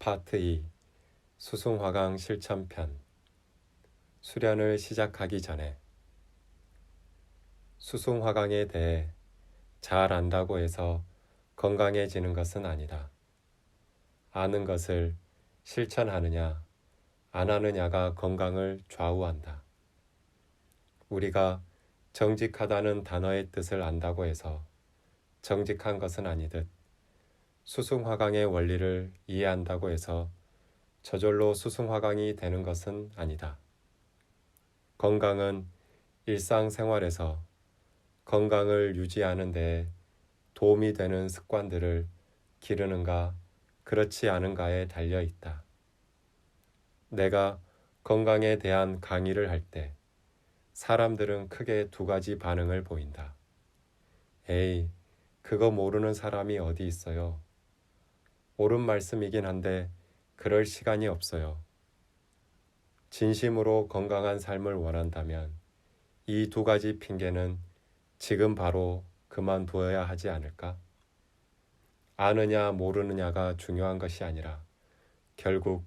파트 2 수승화강 실천편. 수련을 시작하기 전에. 수승화강에 대해 잘 안다고 해서 건강해지는 것은 아니다. 아는 것을 실천하느냐 안 하느냐가 건강을 좌우한다. 우리가 정직하다는 단어의 뜻을 안다고 해서 정직한 것은 아니듯 수승화강의 원리를 이해한다고 해서 저절로 수승화강이 되는 것은 아니다. 건강은 일상생활에서 건강을 유지하는 데 도움이 되는 습관들을 기르는가 그렇지 않은가에 달려 있다. 내가 건강에 대한 강의를 할 때 사람들은 크게 두 가지 반응을 보인다. 에이, 그거 모르는 사람이 어디 있어요. 옳은 말씀이긴 한데 그럴 시간이 없어요. 진심으로 건강한 삶을 원한다면 이 두 가지 핑계는 지금 바로 그만두어야 하지 않을까? 아느냐 모르느냐가 중요한 것이 아니라 결국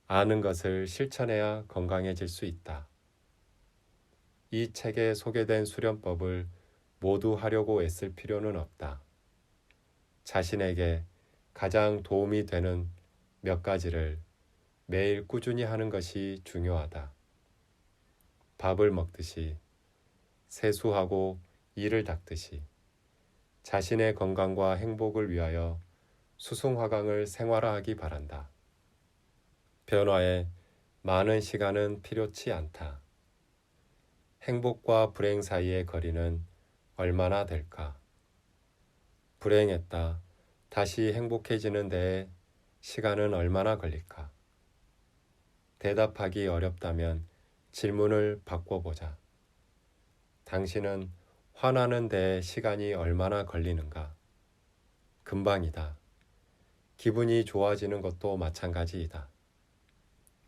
아는 것을 실천해야 건강해질 수 있다. 이 책에 소개된 수련법을 모두 하려고 애쓸 필요는 없다. 자신에게 가장 도움이 되는 몇 가지를 매일 꾸준히 하는 것이 중요하다. 밥을 먹듯이, 세수하고 이를 닦듯이 자신의 건강과 행복을 위하여 수승화강을 생활화하기 바란다. 변화에 많은 시간은 필요치 않다. 행복과 불행 사이의 거리는 얼마나 될까? 불행했다 다시 행복해지는 데에 시간은 얼마나 걸릴까? 대답하기 어렵다면 질문을 바꿔보자. 당신은 화나는 데에 시간이 얼마나 걸리는가? 금방이다. 기분이 좋아지는 것도 마찬가지이다.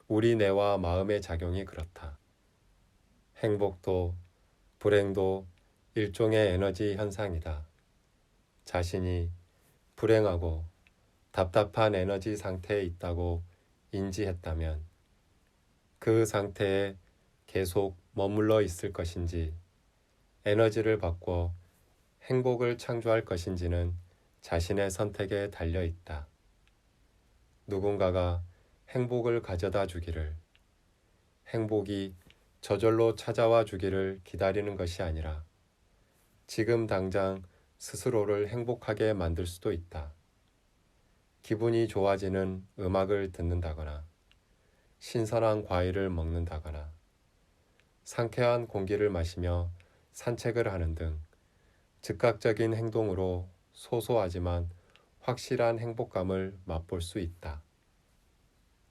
우리 뇌와 마음의 작용이 그렇다. 행복도 불행도 일종의 에너지 현상이다. 자신이 불행하고 답답한 에너지 상태에 있다고 인지했다면 그 상태에 계속 머물러 있을 것인지 에너지를 바꿔 행복을 창조할 것인지는 자신의 선택에 달려 있다. 누군가가 행복을 가져다 주기를, 행복이 저절로 찾아와 주기를 기다리는 것이 아니라 지금 당장 스스로를 행복하게 만들 수도 있다. 기분이 좋아지는 음악을 듣는다거나 신선한 과일을 먹는다거나 상쾌한 공기를 마시며 산책을 하는 등 즉각적인 행동으로 소소하지만 확실한 행복감을 맛볼 수 있다.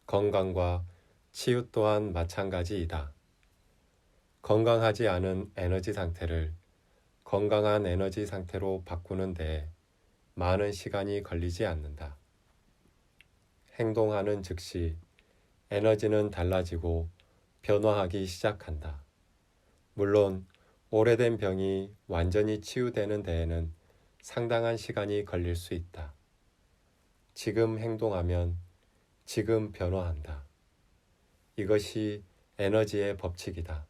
건강과 치유 또한 마찬가지이다. 건강하지 않은 에너지 상태를 건강한 에너지 상태로 바꾸는 데 많은 시간이 걸리지 않는다. 행동하는 즉시 에너지는 달라지고 변화하기 시작한다. 물론 오래된 병이 완전히 치유되는 데에는 상당한 시간이 걸릴 수 있다. 지금 행동하면 지금 변화한다. 이것이 에너지의 법칙이다.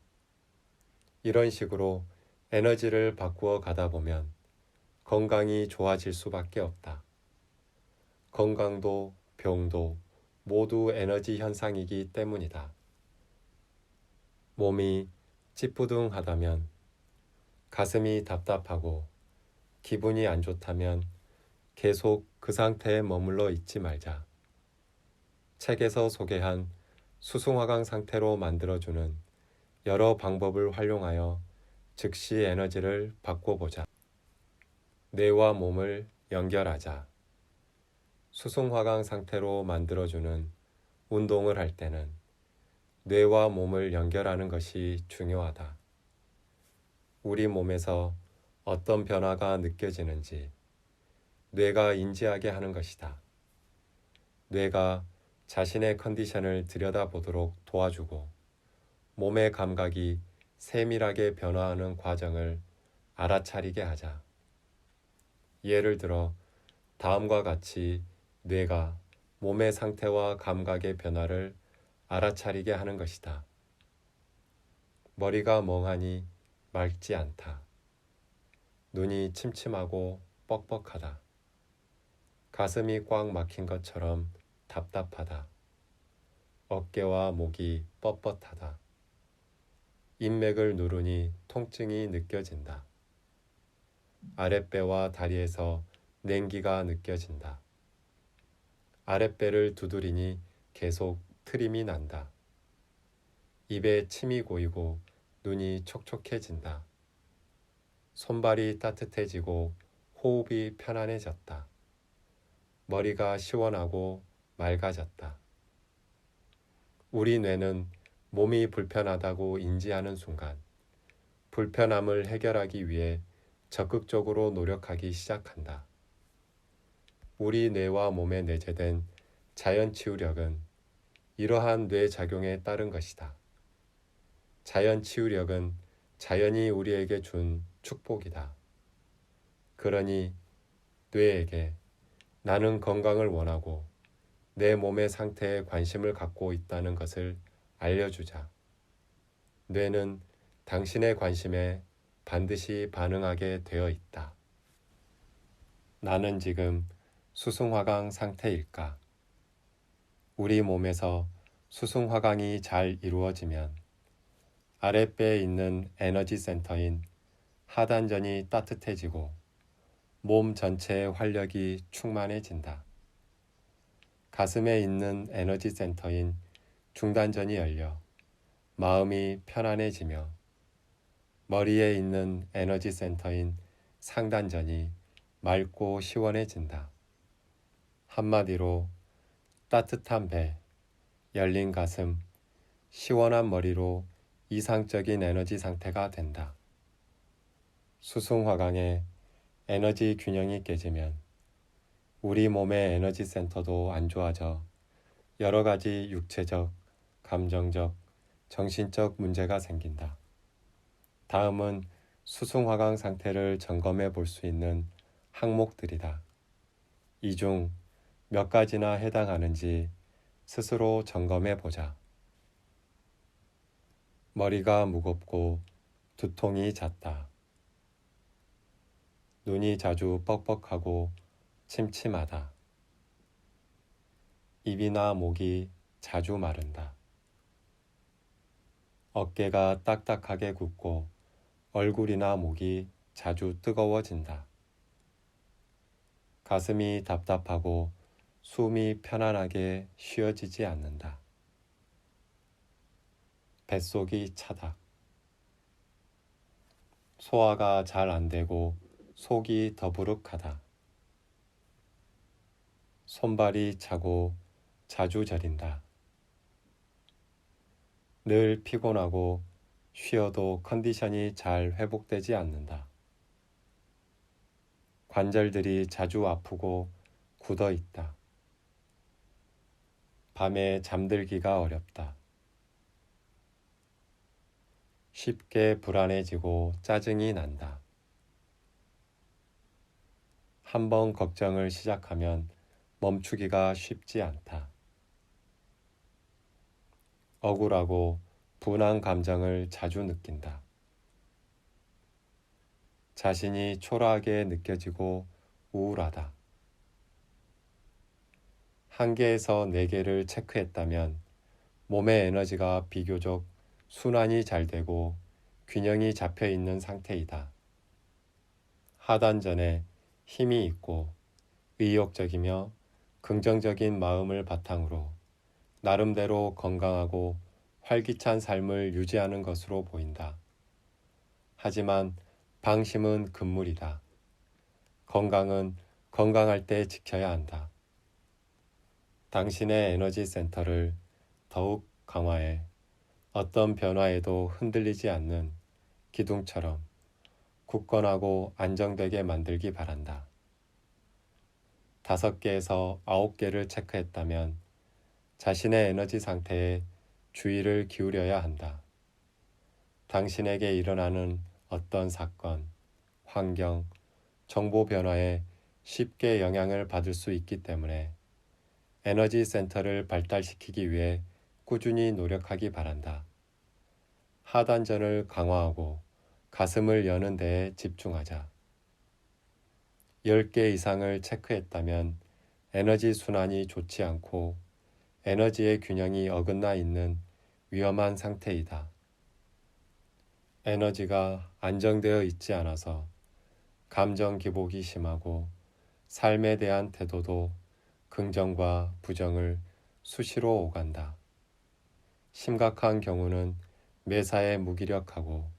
이런 식으로 에너지를 바꾸어 가다 보면 건강이 좋아질 수밖에 없다. 건강도 병도 모두 에너지 현상이기 때문이다. 몸이 찌뿌둥하다면, 가슴이 답답하고 기분이 안 좋다면 계속 그 상태에 머물러 있지 말자. 책에서 소개한 수승화강 상태로 만들어주는 여러 방법을 활용하여 즉시 에너지를 바꿔보자. 뇌와 몸을 연결하자. 수승화강 상태로 만들어주는 운동을 할 때는 뇌와 몸을 연결하는 것이 중요하다. 우리 몸에서 어떤 변화가 느껴지는지 뇌가 인지하게 하는 것이다. 뇌가 자신의 컨디션을 들여다보도록 도와주고 몸의 감각이 세밀하게 변화하는 과정을 알아차리게 하자. 예를 들어 다음과 같이 뇌가 몸의 상태와 감각의 변화를 알아차리게 하는 것이다. 머리가 멍하니 맑지 않다. 눈이 침침하고 뻑뻑하다. 가슴이 꽉 막힌 것처럼 답답하다. 어깨와 목이 뻣뻣하다. 인맥을 누르니 통증이 느껴진다. 아랫배와 다리에서 냉기가 느껴진다. 아랫배를 두드리니 계속 트림이 난다. 입에 침이 고이고 눈이 촉촉해진다. 손발이 따뜻해지고 호흡이 편안해졌다. 머리가 시원하고 맑아졌다. 우리 뇌는 몸이 불편하다고 인지하는 순간 불편함을 해결하기 위해 적극적으로 노력하기 시작한다. 우리 뇌와 몸에 내재된 자연치유력은 이러한 뇌작용에 따른 것이다. 자연치유력은 자연이 우리에게 준 축복이다. 그러니 뇌에게 나는 건강을 원하고 내 몸의 상태에 관심을 갖고 있다는 것을 알려주자. 뇌는 당신의 관심에 반드시 반응하게 되어 있다. 나는 지금 수승화강 상태일까? 우리 몸에서 수승화강이 잘 이루어지면 아랫배에 있는 에너지 센터인 하단전이 따뜻해지고 몸 전체의 활력이 충만해진다. 가슴에 있는 에너지 센터인 중단전이 열려 마음이 편안해지며 머리에 있는 에너지 센터인 상단전이 맑고 시원해진다. 한마디로 따뜻한 배, 열린 가슴, 시원한 머리로 이상적인 에너지 상태가 된다. 수승화강의 에너지 균형이 깨지면 우리 몸의 에너지 센터도 안 좋아져 여러 가지 육체적, 감정적, 정신적 문제가 생긴다. 다음은 수승화강 상태를 점검해 볼 수 있는 항목들이다. 이 중 몇 가지나 해당하는지 스스로 점검해 보자. 머리가 무겁고 두통이 잦다. 눈이 자주 뻑뻑하고 침침하다. 입이나 목이 자주 마른다. 어깨가 딱딱하게 굽고 얼굴이나 목이 자주 뜨거워진다. 가슴이 답답하고 숨이 편안하게 쉬어지지 않는다. 뱃속이 차다. 소화가 잘 안 되고 속이 더부룩하다. 손발이 차고 자주 저린다. 늘 피곤하고 쉬어도 컨디션이 잘 회복되지 않는다. 관절들이 자주 아프고 굳어 있다. 밤에 잠들기가 어렵다. 쉽게 불안해지고 짜증이 난다. 한번 걱정을 시작하면 멈추기가 쉽지 않다. 억울하고 분한 감정을 자주 느낀다. 자신이 초라하게 느껴지고 우울하다. 한 개에서 4개를 체크했다면 몸의 에너지가 비교적 순환이 잘 되고 균형이 잡혀 있는 상태이다. 하단전에 힘이 있고 의욕적이며 긍정적인 마음을 바탕으로 나름대로 건강하고 활기찬 삶을 유지하는 것으로 보인다. 하지만 방심은 금물이다. 건강은 건강할 때 지켜야 한다. 당신의 에너지 센터를 더욱 강화해 어떤 변화에도 흔들리지 않는 기둥처럼 굳건하고 안정되게 만들기 바란다. 5개에서 9개를 체크했다면 자신의 에너지 상태에 주의를 기울여야 한다. 당신에게 일어나는 어떤 사건, 환경, 정보 변화에 쉽게 영향을 받을 수 있기 때문에 에너지 센터를 발달시키기 위해 꾸준히 노력하기 바란다. 하단전을 강화하고 가슴을 여는 데에 집중하자. 10개 이상을 체크했다면 에너지 순환이 좋지 않고 에너지의 균형이 어긋나 있는 위험한 상태이다. 에너지가 안정되어 있지 않아서 감정 기복이 심하고 삶에 대한 태도도 긍정과 부정을 수시로 오간다. 심각한 경우는 매사에 무기력하고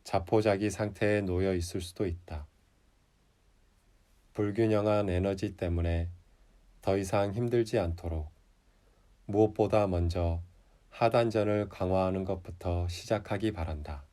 자포자기 상태에 놓여 있을 수도 있다. 불균형한 에너지 때문에 더 이상 힘들지 않도록 무엇보다 먼저 하단전을 강화하는 것부터 시작하기 바란다.